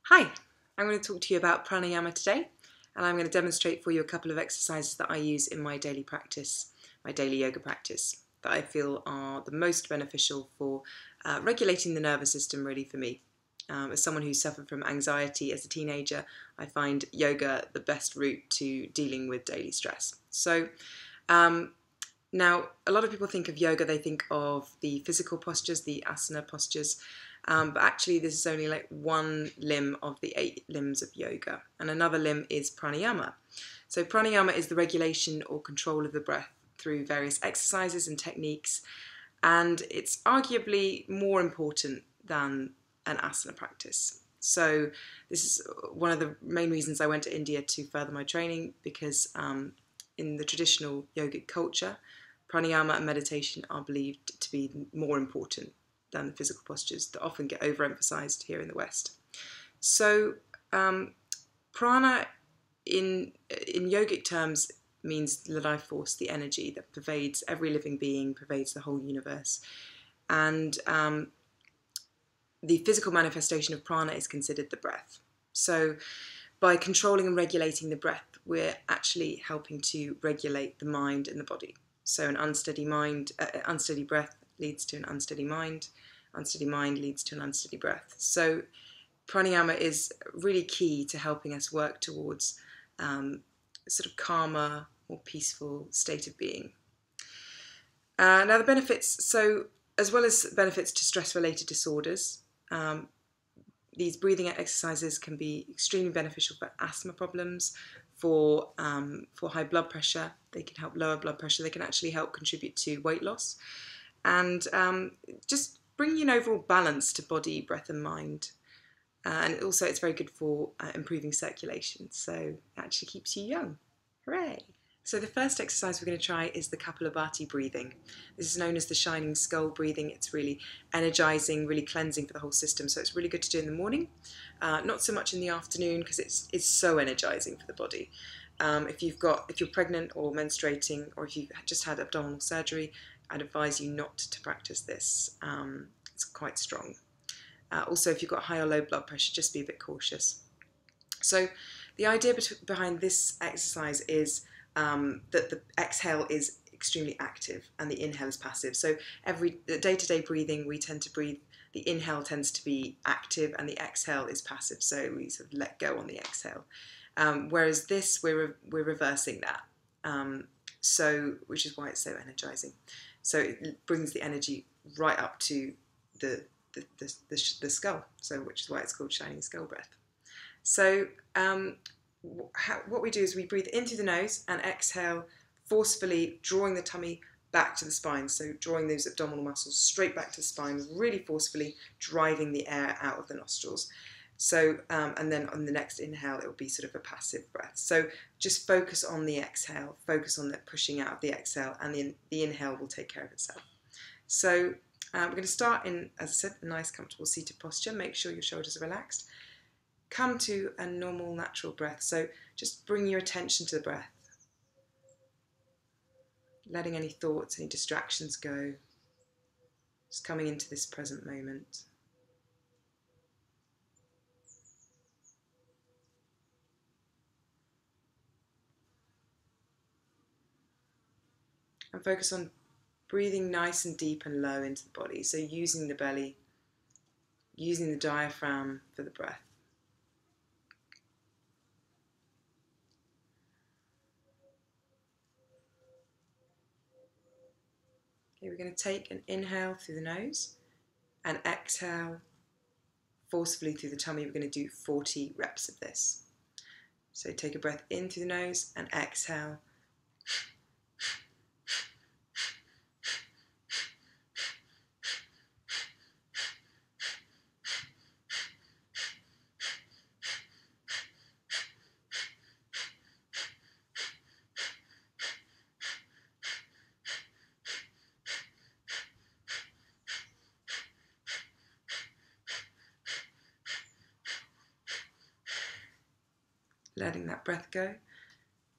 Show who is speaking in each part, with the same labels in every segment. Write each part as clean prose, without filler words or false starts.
Speaker 1: Hi, I'm going to talk to you about pranayama today, and I'm going to demonstrate for you a couple of exercises that I use in my daily practice, my daily yoga practice, that I feel are the most beneficial for regulating the nervous system, really, for me. As someone who suffered from anxiety as a teenager, I find yoga the best route to dealing with daily stress. Now, a lot of people think of yoga, they think of the physical postures, the asana postures, but actually this is only like one limb of the 8 limbs of yoga, and another limb is pranayama. So pranayama is the regulation or control of the breath through various exercises and techniques, and it's arguably more important than an asana practice. So this is one of the main reasons I went to India to further my training, because in the traditional yogic culture, pranayama and meditation are believed to be more important than the physical postures that often get overemphasized here in the West. So prana in yogic terms means the life force, the energy that pervades every living being, pervades the whole universe. And the physical manifestation of prana is considered the breath. So by controlling and regulating the breath, we're actually helping to regulate the mind and the body. So an unsteady breath leads to an unsteady mind leads to an unsteady breath. So pranayama is really key to helping us work towards sort of calmer, more peaceful state of being. Now the benefits, so as well as benefits to stress-related disorders, these breathing exercises can be extremely beneficial for asthma problems, for high blood pressure. They can help lower blood pressure. They can actually help contribute to weight loss, and just bringing an overall balance to body, breath and mind. And also it's very good for improving circulation, so it actually keeps you young. Hooray! So the first exercise we're going to try is the Kapalabhati breathing. This is known as the shining skull breathing. It's really energizing, really cleansing for the whole system. So it's really good to do in the morning, not so much in the afternoon, because it's so energizing for the body. If you're pregnant or menstruating, or if you've just had abdominal surgery, I'd advise you not to practice this. It's quite strong. Also, if you've got high or low blood pressure, just be a bit cautious. So the idea behind this exercise is that the exhale is extremely active and the inhale is passive. So every day-to-day breathing, we tend to breathe, the inhale tends to be active and the exhale is passive. So we sort of let go on the exhale. Whereas this, we're reversing that. Which is why it's so energizing. So it brings the energy right up to the skull. So which is why it's called shining skull breath. So what we do is we breathe in through the nose and exhale forcefully, drawing the tummy back to the spine. So drawing those abdominal muscles straight back to the spine, really forcefully driving the air out of the nostrils. So, and then on the next inhale, it will be sort of a passive breath. So just focus on the exhale, focus on the pushing out of the exhale, and the inhale will take care of itself. So we're going to start in, as I said, a nice comfortable seated posture. Make sure your shoulders are relaxed. Come to a normal, natural breath. So just bring your attention to the breath. Letting any thoughts, any distractions go. Just coming into this present moment. And focus on breathing nice and deep and low into the body. So using the belly, using the diaphragm for the breath. Okay, we're going to take an inhale through the nose and exhale forcefully through the tummy. We're going to do 40 reps of this. So take a breath in through the nose and exhale. Letting that breath go.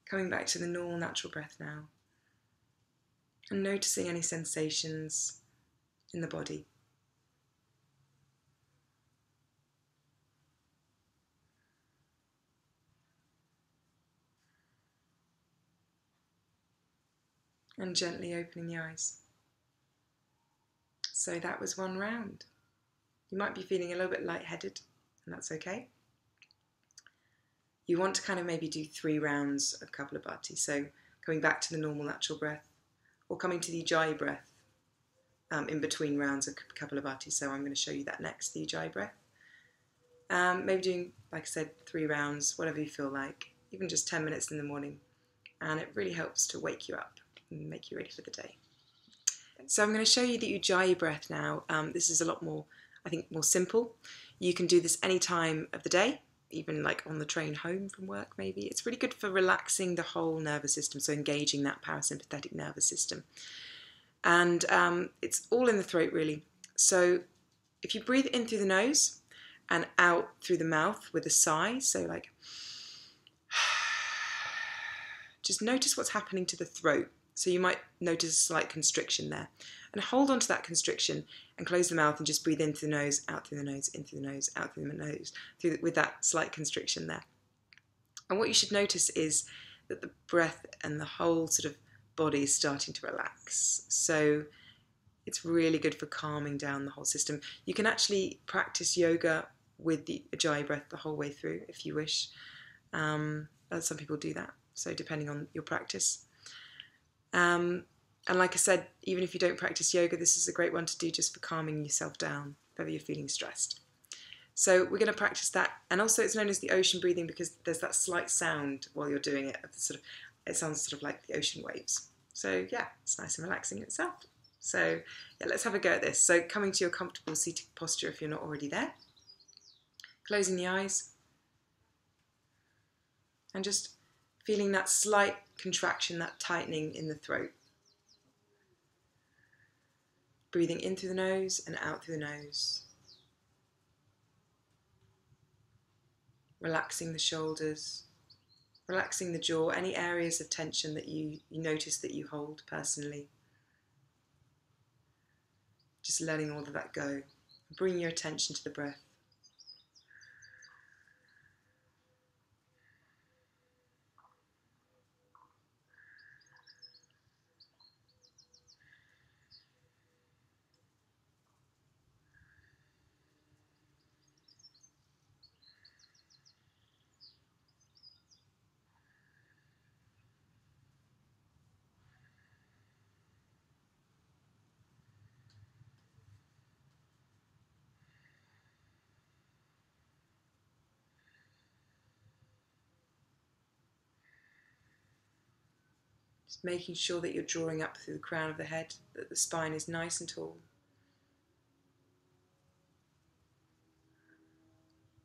Speaker 1: Coming back to the normal, natural breath now. And noticing any sensations in the body. And gently opening the eyes. So that was one round. You might be feeling a little bit lightheaded, and that's okay. You want to kind of maybe do 3 rounds of Kapalabhati. So coming back to the normal natural breath, or coming to the Ujjayi breath in between rounds of Kapalabhati. So I'm going to show you that next, the Ujjayi breath. Maybe doing, like I said, 3 rounds, whatever you feel like, even just 10 minutes in the morning. And it really helps to wake you up and make you ready for the day. So I'm going to show you the Ujjayi breath now. This is a lot more, I think, more simple. You can do this any time of the day, even like on the train home from work maybe. It's really good for relaxing the whole nervous system, so engaging that parasympathetic nervous system. And it's all in the throat really. So if you breathe in through the nose and out through the mouth with a sigh, so like, just notice what's happening to the throat. So you might notice a slight constriction there. And hold on to that constriction and close the mouth and just breathe in through the nose, out through the nose, in through the nose, out through the nose, with that slight constriction there. And what you should notice is that the breath and the whole sort of body is starting to relax. So it's really good for calming down the whole system. You can actually practice yoga with the Ujjayi breath the whole way through if you wish. Some people do that, so depending on your practice. And like I said, even if you don't practice yoga, this is a great one to do just for calming yourself down if ever you're feeling stressed. So we're going to practice that. And also it's known as the ocean breathing because there's that slight sound while you're doing it. It sounds sort of like the ocean waves. So yeah, it's nice and relaxing in itself. So yeah, let's have a go at this. So coming to your comfortable seated posture if you're not already there. Closing the eyes. And just feeling that slight contraction, that tightening in the throat. Breathing in through the nose and out through the nose. Relaxing the shoulders, relaxing the jaw, any areas of tension that you notice that you hold personally. Just letting all of that go. Bring your attention to the breath. Just making sure that you're drawing up through the crown of the head, that the spine is nice and tall.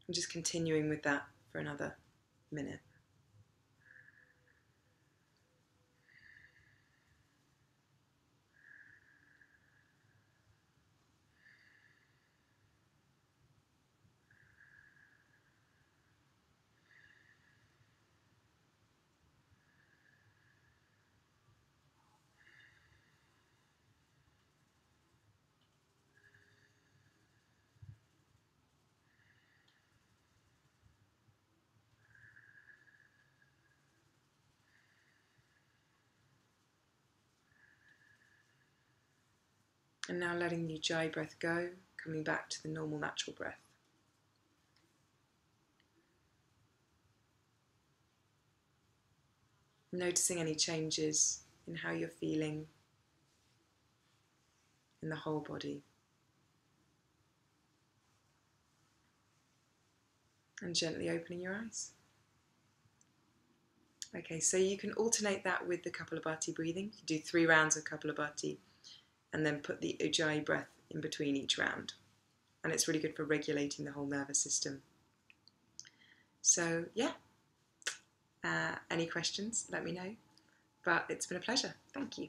Speaker 1: And just continuing with that for another minute. And now letting the Ujjayi breath go, coming back to the normal natural breath. Noticing any changes in how you're feeling in the whole body. And gently opening your eyes. Okay, so you can alternate that with the Kapalabhati breathing. You do 3 rounds of Kapalabhati and then put the Ujjayi breath in between each round. And it's really good for regulating the whole nervous system. So yeah, any questions, let me know. But it's been a pleasure. Thank you.